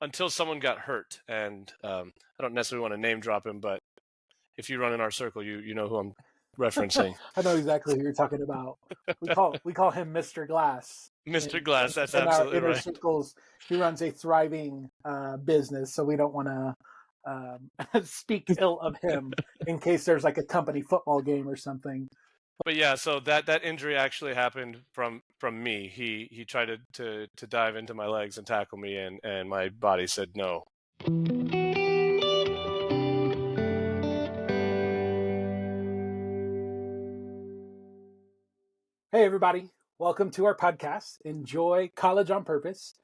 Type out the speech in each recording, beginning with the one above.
until someone got hurt. And I don't necessarily want to name drop him, but if you run in our circle, you know who I'm referencing. I know exactly who you're talking about. We call him Mr. Glass Mr. Glass, that's in our absolutely inner right. circles. He runs a thriving business, so we don't want to speak ill of him in case there's like a company football game or something. But yeah, so that injury actually happened from me. He tried to dive into my legs and tackle me, and my body said no. Hey, everybody. Welcome to our podcast, Enjoy College on Purpose.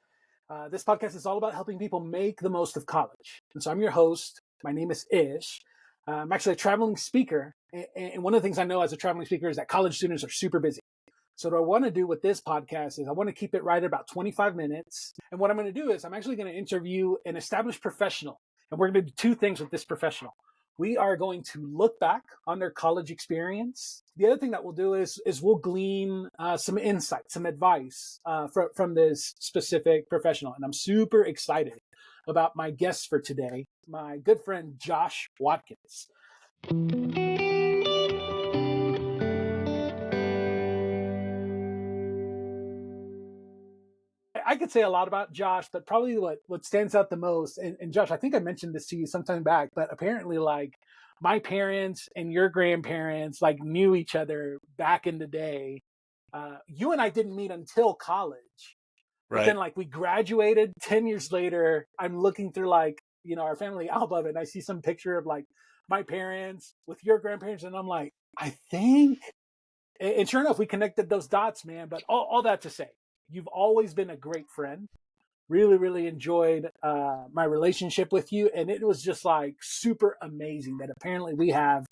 This podcast is all about helping people make the most of college. And so I'm your host. My name is Ish. I'm actually a traveling speaker. And one of the things I know as a traveling speaker is that college students are super busy. So what I want to do with this podcast is I want to keep it right at about 25 minutes. And what I'm going to do is I'm actually going to interview an established professional. And we're going to do two things with this professional. We are going to look back on their college experience. The other thing that we'll do is we'll glean some insight, some advice from this specific professional. And I'm super excited about my guest for today, my good friend, Josh Watkins. I could say a lot about Josh, but probably what stands out the most, and Josh, I think I mentioned this to you sometime back, but apparently like my parents and your grandparents like knew each other back in the day. You and I didn't meet until college, but then Right. like we graduated 10 years later. I'm looking through like, our family album and I see some picture of like my parents with your grandparents. And I'm like, I think, and sure enough, we connected those dots, man. But all that to say, you've always been a great friend. Really, really enjoyed my relationship with you. And it was just like super amazing that apparently we have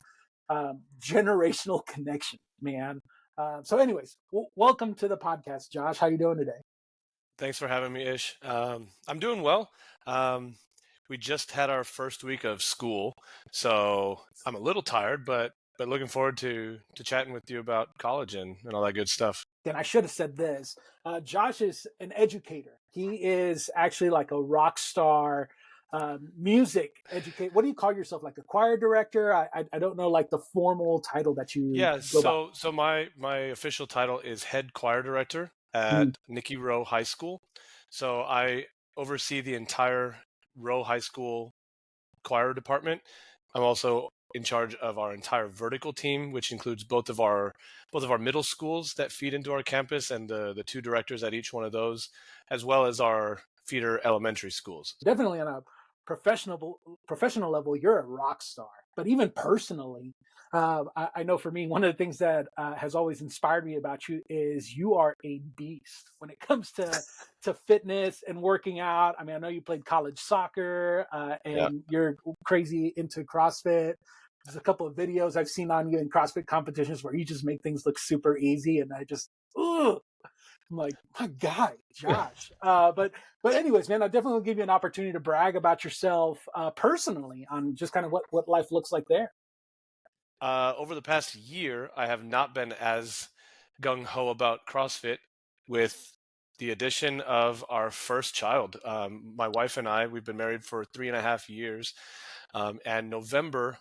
generational connection, man. So anyways, welcome to the podcast, Josh. How you doing today? Thanks for having me, Ish. I'm doing well. Um, we just had our first week of school, so I'm a little tired, but looking forward to chatting with you about college and all that good stuff. Then I should have said this. Josh is an educator. He is actually like a rock star music educator. What do you call yourself? Like a choir director? I don't know like the formal title that you Yeah, go by. so my official title is head choir director at Mm. Nicky Rowe High School. So I oversee the entire Rowe High School choir department. I'm also in charge of our entire vertical team, which includes both of our middle schools that feed into our campus and the two directors at each one of those, as well as our feeder elementary schools. Definitely on a professional level, you're a rock star. But even personally, I know for me, one of the things that has always inspired me about you is you are a beast when it comes to fitness and working out. I mean, I know you played college soccer Yeah. and you're crazy into CrossFit. There's a couple of videos I've seen on you in CrossFit competitions where you just make things look super easy, and I just, ugh, I'm like, my guy, Josh. But anyways, man, I definitely will give you an opportunity to brag about yourself personally on just kind of what life looks like there. Over the past year, I have not been as gung ho about CrossFit with the addition of our first child. My wife and I, we've been married for 3.5 years. And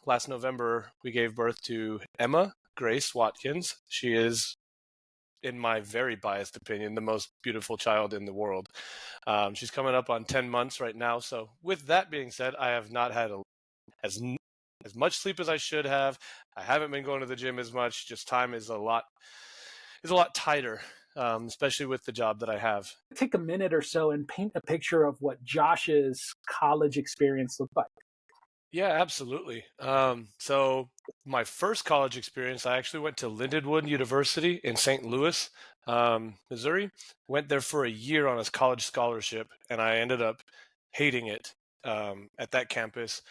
last November, we gave birth to Emma Grace Watkins. She is, in my very biased opinion, the most beautiful child in the world. She's coming up on 10 months right now. So, with that being said, I have not had as as much sleep as I should have. I haven't been going to the gym as much. Just time is a lot tighter, especially with the job that I have. Take a minute or so and paint a picture of what Josh's college experience looked like. Yeah, absolutely. So my first college experience, I actually went to Lindenwood University in St. Louis, Missouri. Went there for a year on a college scholarship, and I ended up hating it at that campus.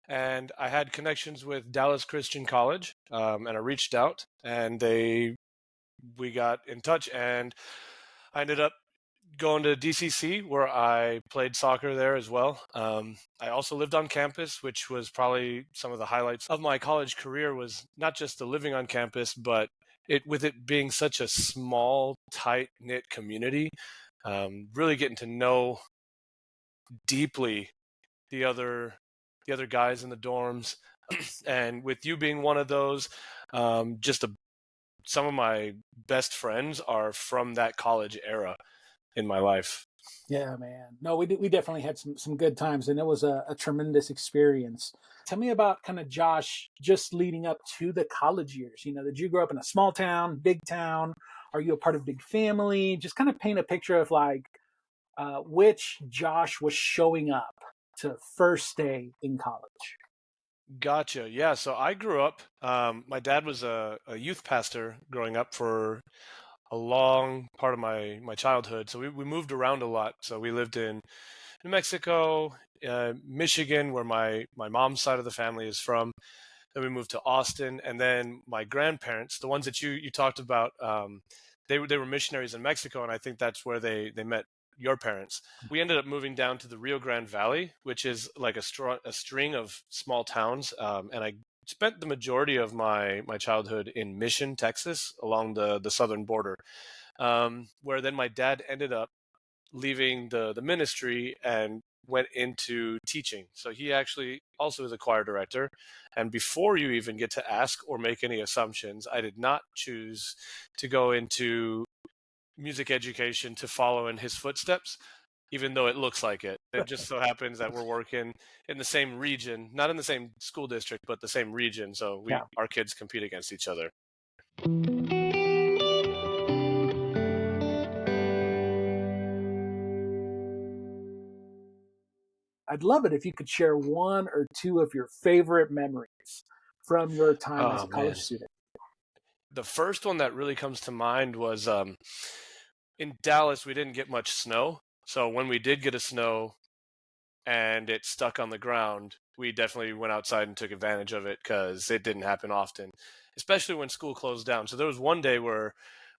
And I had connections with Dallas Christian College, and I reached out, and we got in touch, and I ended up going to DCC where I played soccer there as well. I also lived on campus, which was probably some of the highlights of my college career. Was not just the living on campus, but it being such a small, tight knit community. Really getting to know deeply the other the other guys in the dorms, and with you being one of those, just some of my best friends are from that college era in my life. Yeah, man. No, we definitely had some good times, and it was a tremendous experience. Tell me about kind of Josh just leading up to the college years. Did you grow up in a small town, big town? Are you a part of a big family? Just kind of paint a picture of like which Josh was showing up to first day in college. Gotcha. Yeah. So I grew up. My dad was a youth pastor growing up for a long part of my childhood. So we moved around a lot. So we lived in New Mexico, Michigan, where my mom's side of the family is from. Then we moved to Austin, and then my grandparents, the ones that you talked about, they were missionaries in Mexico, and I think that's where they met your parents. We ended up moving down to the Rio Grande Valley, which is like a string of small towns, and I spent the majority of my childhood in Mission, Texas, along the southern border, where then my dad ended up leaving the ministry and went into teaching. So he actually also is a choir director. And before you even get to ask or make any assumptions, I did not choose to go into music education to follow in his footsteps, even though it looks like it. It just so happens that we're working in the same region, not in the same school district, but the same region. So Yeah. our kids compete against each other. I'd love it if you could share one or two of your favorite memories from your time as Oh a college man. student. The first one that really comes to mind was in Dallas, we didn't get much snow. So when we did get a snow and it stuck on the ground, we definitely went outside and took advantage of it because it didn't happen often, especially when school closed down. So there was one day where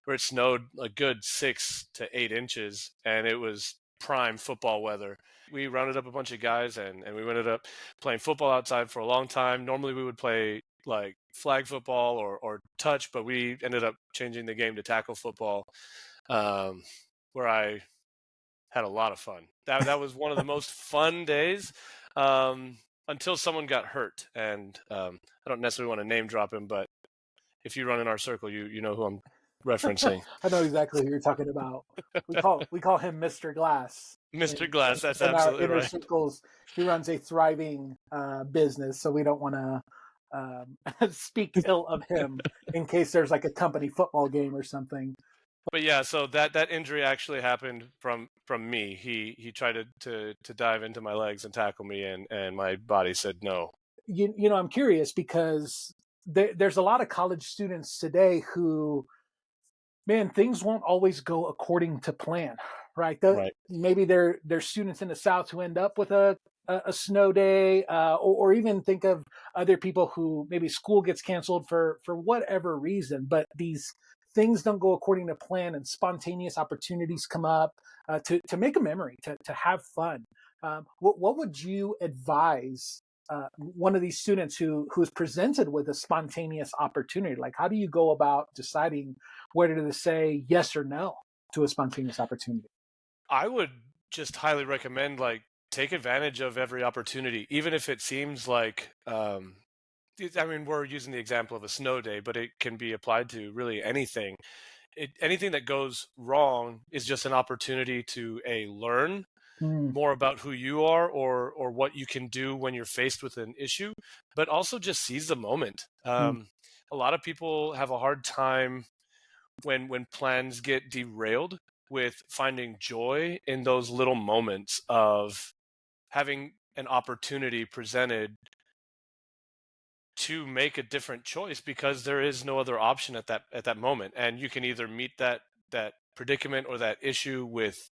it snowed a good 6 to 8 inches, and it was prime football weather. We rounded up a bunch of guys and we ended up playing football outside for a long time. Normally we would play like flag football or touch, but we ended up changing the game to tackle football, um, where I had a lot of fun. That was one of the most fun days, until someone got hurt, and I don't necessarily want to name drop him, but if you run in our circle, you know who I'm referencing. I know exactly who you're talking about. We call him Mr. Glass Mr. in Glass, that's in our absolutely inner right. circles. He runs a thriving business, so we don't want to speak ill of him in case there's like a company football game or something. But yeah, so that injury actually happened from me. He tried to dive into my legs and tackle me, and my body said no. I'm curious because there's a lot of college students today who, man, things won't always go according to plan, right? Right. Maybe they're students in the South who end up with a snow day, or even think of other people who maybe school gets canceled for whatever reason, but these things don't go according to plan, and spontaneous opportunities come up to make a memory, to have fun. What would you advise one of these students who's presented with a spontaneous opportunity? Like, how do you go about deciding whether to say yes or no to a spontaneous opportunity? I would just highly recommend, like, take advantage of every opportunity, even if it seems like, I mean, we're using the example of a snow day, but it can be applied to really anything. Anything that goes wrong is just an opportunity to learn Mm, more about who you are, or what you can do when you're faced with an issue, but also just seize the moment. mm, A lot of people have a hard time when plans get derailed with finding joy in those little moments of having an opportunity presented to make a different choice, because there is no other option at that moment, and you can either meet that predicament or that issue with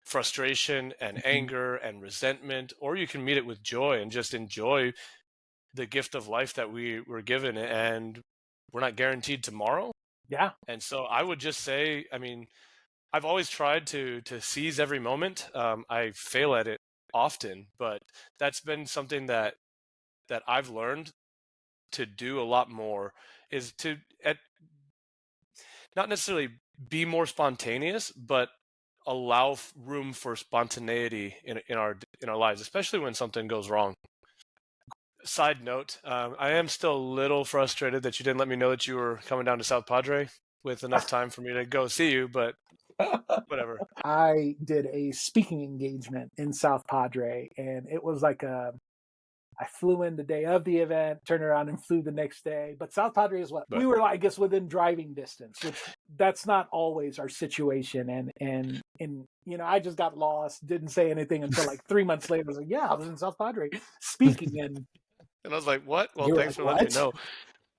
frustration and mm. anger and resentment, or you can meet it with joy and just enjoy the gift of life that we were given, and we're not guaranteed tomorrow. Yeah, And so I would just say, I mean, I've always tried to seize every moment. I fail at it often, but that's been something that I've learned to do a lot more, is to, not necessarily be more spontaneous, but allow room for spontaneity in our lives, especially when something goes wrong. Side note, I am still a little frustrated that you didn't let me know that you were coming down to South Padre with enough time for me to go see you, but whatever. I did a speaking engagement in South Padre, and it was like I flew in the day of the event, turned around and flew the next day. But South Padre is what But we were, I guess, within driving distance, which that's not always our situation. And I just got lost, didn't say anything until like 3 months later. I was like, yeah, I was in South Padre speaking, and and I was like, what? Well, they were thanks like, for letting me what?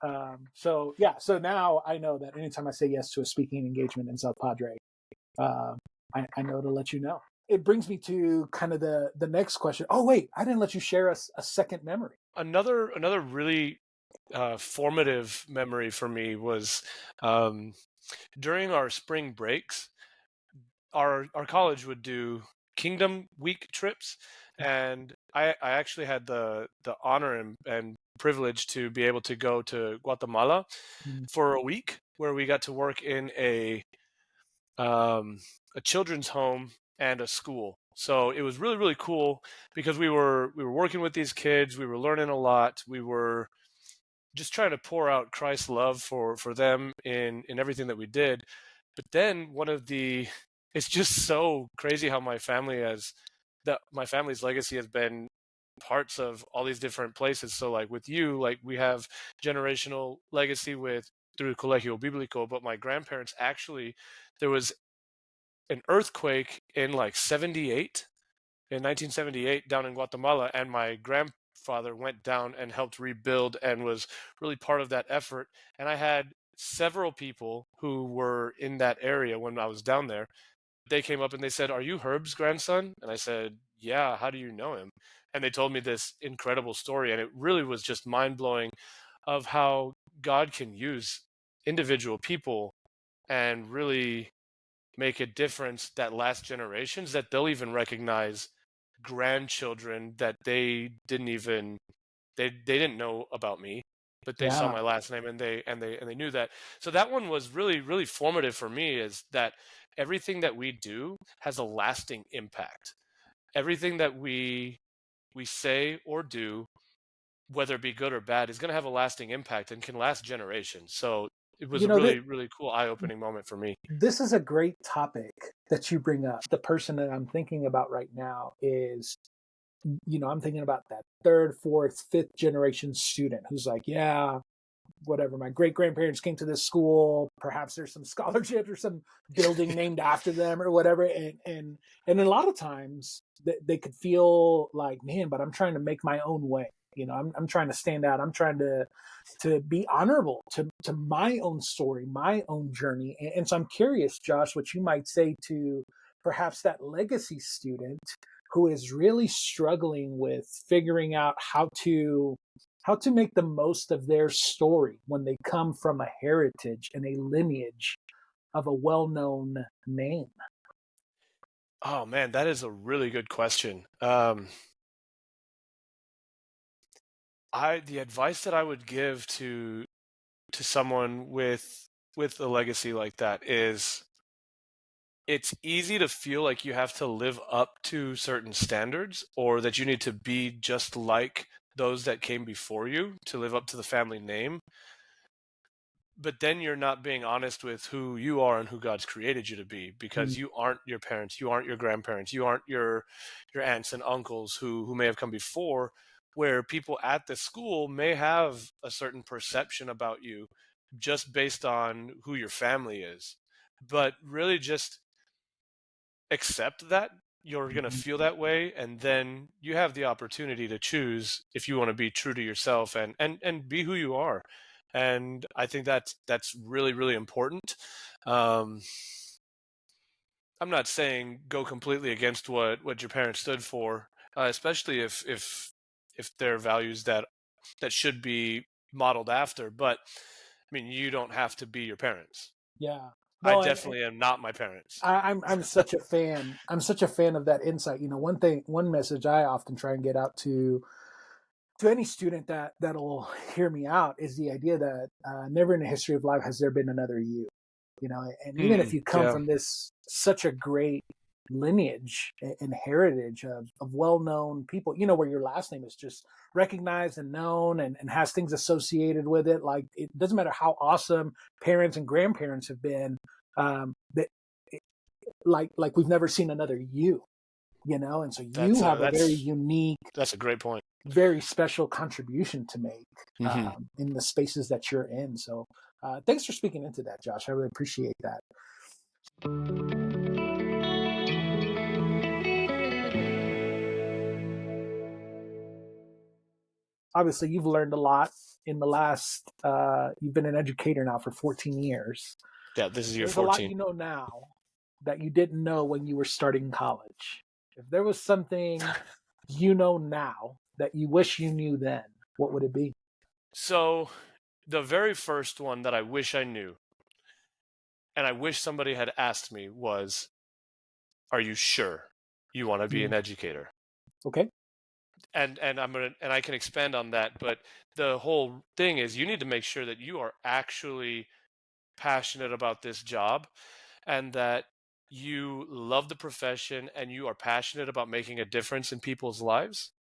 know. So yeah, so now I know that anytime I say yes to a speaking engagement in South Padre, uh, I know to let you know. It brings me to kind of the next question. Oh wait, I didn't let you share us a second memory. Another really formative memory for me was um, during our spring breaks. Our college would do Kingdom Week trips, and I actually had the honor and privilege to be able to go to Guatemala Mm, for a week, where we got to work in um, a children's home and a school. So it was really really cool because we were working with these kids, we were learning a lot, we were just trying to pour out Christ's love for them in everything that we did. But then one of the it's just so crazy how my family's legacy has been parts of all these different places. So like with you, like we have generational legacy with through Colegio Biblico, but my grandparents actually there was an earthquake in like 78 in 1978 down in Guatemala, and my grandfather went down and helped rebuild and was really part of that effort. And I had several people who were in that area when I was down there. They came up and they said, "Are you Herb's grandson?" And I said, "Yeah, how do you know him?" And they told me this incredible story, and it really was just mind blowing of how God can use individual people and really make a difference that last generations that they'll even recognize grandchildren that they didn't know about me, but they saw yeah, my last name and they knew that. So that one was really really formative for me, is that everything that we do has a lasting impact. Everything that we say or do, whether it be good or bad, is going to have a lasting impact and can last generations. So it was you a know that really really cool eye-opening moment for me. this is a great topic that you bring up. The person that I'm thinking about right now is, I'm thinking about that third, fourth, fifth generation student who's like, yeah, whatever, my great grandparents came to this school, perhaps there's some scholarships or some building named after them or whatever, and a lot of times they could feel like, man, but I'm trying to make my own way. I'm trying to stand out. I'm trying to be honorable to my own story, my own journey. And so I'm curious, Josh, what you might say to perhaps that legacy student who is really struggling with figuring out how to make the most of their story when they come from a heritage and a lineage of a well-known name. Oh man, that is a really good question. I the advice that I would give to someone with a legacy like that is it's easy to feel like you have to live up to certain standards, or that you need to be just like those that came before you to live up to the family name. But then you're not being honest with who you are and who God's created you to be, Mm, because you aren't your parents, you aren't your grandparents, you aren't your aunts and uncles who may have come before, where people at the school may have a certain perception about you just based on who your family is. But really just accept that you're going to mhm. feel that way, and then you have the opportunity to choose if you want to be true to yourself and be who you are. And I think that's really really important. um I'm not saying go completely against what your parents stood for, especially if they're values that should be modeled after. But I mean, you don't have to be your parents. Yeah. I No, and definitely am not my parents. I'm such a fan. I'm such a fan of that insight. One message I often try and get out to any student that'll hear me out is the idea that never in the history of life has there been another you. And even if Mm, you come yeah, from this such a great lineage and heritage of well-known people, where your last name is just recognized and known and has things associated with it. Like, it doesn't matter how awesome parents and grandparents have been, that like we've never seen another and so you have a very unique, that's a great point. very special contribution to make Hmm. in the spaces that you're in. So thanks for speaking into that, Josh. I really appreciate that. Obviously, you've learned a lot in the last, you've been an educator now for 14 years. Yeah, this is year There's a lot 14. you know now that you didn't know when you were starting college. If there was something you know now that you wish you knew then, what would it be? So the very first one that I wish I knew, and I wish somebody had asked me, was, "Are you sure you want to be Mm, an educator?" okay. And I can expand on that, but the whole thing is you need to make sure that you are actually passionate about this job, and that you love the profession and you are passionate about making a difference in people's lives,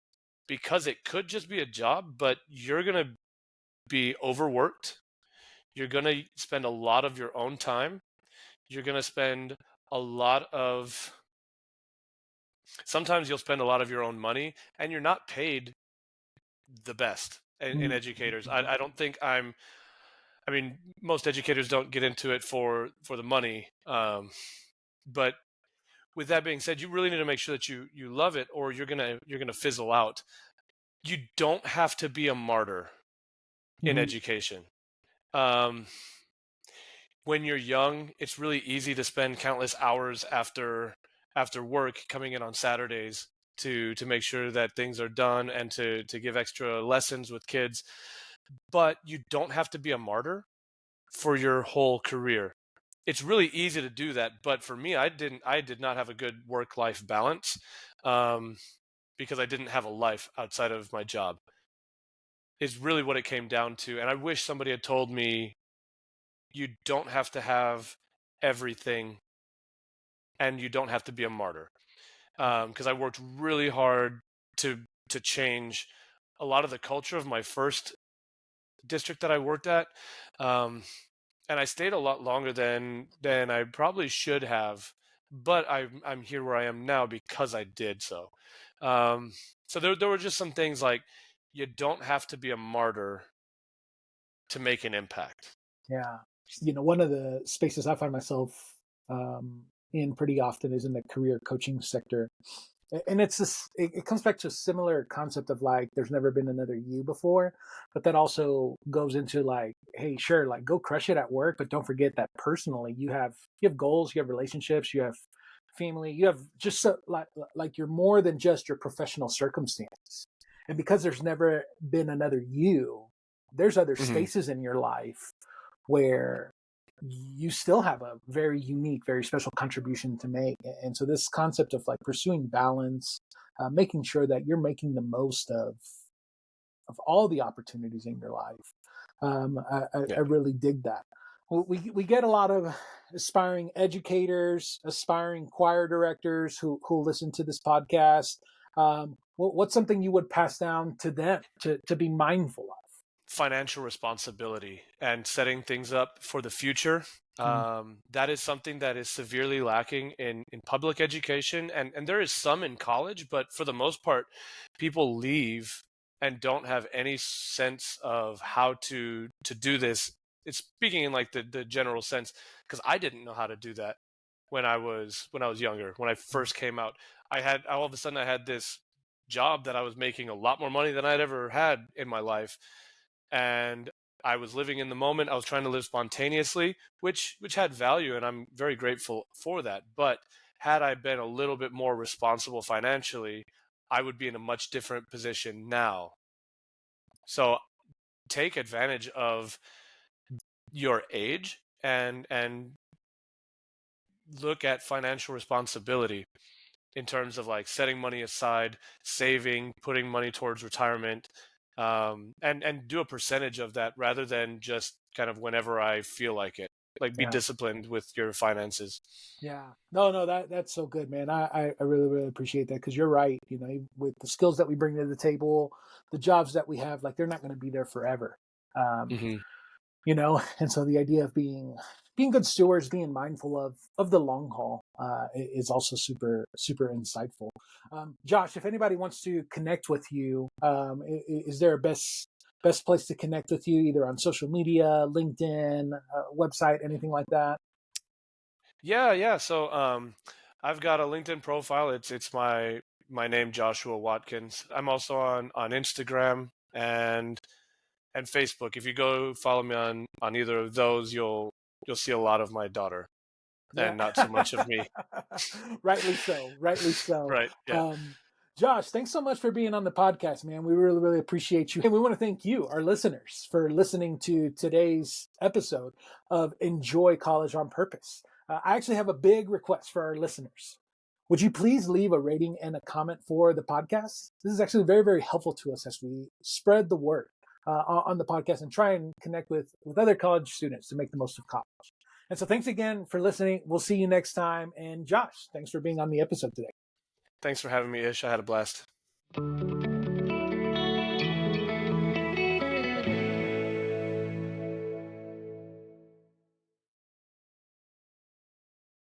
because it could just be a job, but you're going to be overworked. You're going to spend a lot of your own time. You're going to spend a lot of, sometimes you'll spend a lot of your own money, and you're not paid the best in Mm, educators. I don't think I mean, most educators don't get into it for the money. But with that being said, you really need to make sure that you love it, or you're gonna fizzle out. You don't have to be a martyr in mhm, education. Um, when you're young, it's really easy to spend countless hours after work coming in on Saturdays to make sure that things are done and to give extra lessons with kids. But you don't have to be a martyr for your whole career. It's really easy to do that, but for me, I did not have a good work life balance, um, because I didn't have a life outside of my job. Is really what it came down to. And I wish somebody had told me, you don't have to have everything, and you don't have to be a martyr. Because I worked really hard to to change a lot of the culture of my first district that I worked at. Um, and I stayed a lot longer than I probably should have, but I'm here where I am now because I did so. Um, so there were just some things like, you don't have to be a martyr to make an impact. yeah. One of the spaces I find myself in pretty often is in the career coaching sector. And it's this, it comes back to a similar concept of like, there's never been another you before, but that also goes into like, hey, sure, like go crush it at work, but don't forget that personally you have goals, you have relationships, you have family, you have just like you're more than just your professional circumstance. And because there's never been another you, there's other Hmm. spaces in your life where you still have a very unique, very special contribution to make. And so this concept of like pursuing balance, making sure that you're making the most of all the opportunities in your life. I Yeah, really dig that. We get a lot of aspiring educators, aspiring choir directors who listen to this podcast. What's something you would pass down to them to be mindful of? financial responsibility and setting things up for the future. Mm, That is something that is severely lacking in public education, and there is some in college, but for the most part, people leave and don't have any sense of how to do this. It's speaking in like the general sense, because I didn't know how to do that when I was younger. When I mm, first came out, I had all of a sudden I had this job that I was making a lot more money than I'd ever had in my life, and I was living in the moment. I was trying to live spontaneously, which had value, and I'm very grateful for that. But had I been a little bit more responsible financially, I would be in a much different position now. So take advantage of your age and look at financial responsibility in terms of like setting money aside, saving, putting money towards retirement, and do a percentage of that rather than just kind of whenever I feel like it. like be Yeah. disciplined with your finances. Yeah. No, that's so good, man. I really, really appreciate that because you're right. With the skills that we bring to the table, the jobs that we have, like they're not going to be there forever. Um, Hmm. and so the idea of being good stewards, being mindful of the long haul, is also super super insightful. Josh, if anybody wants to connect with you, is there a best place to connect with you, either on social media, LinkedIn, website, anything like that? Yeah, yeah. So I've got a LinkedIn profile. It's my name, Joshua Watkins. I'm also on Instagram and Facebook. If you go follow me on either of those, you'll see a lot of my daughter Yeah. and not so much of me. Rightly so. Rightly so. Right. Yeah. Um, Josh, thanks so much for being on the podcast, man. We really, really appreciate you. And we want to thank you, our listeners, for listening to today's episode of Enjoy College on Purpose. I actually have a big request for our listeners. Would you please leave a rating and a comment for the podcast? This is actually very, very helpful to us as we spread the word on the podcast and try and connect with other college students to make the most of college. And so thanks again for listening. We'll see you next time. And Josh, thanks for being on the episode today. Thanks for having me, Ish. I had a blast.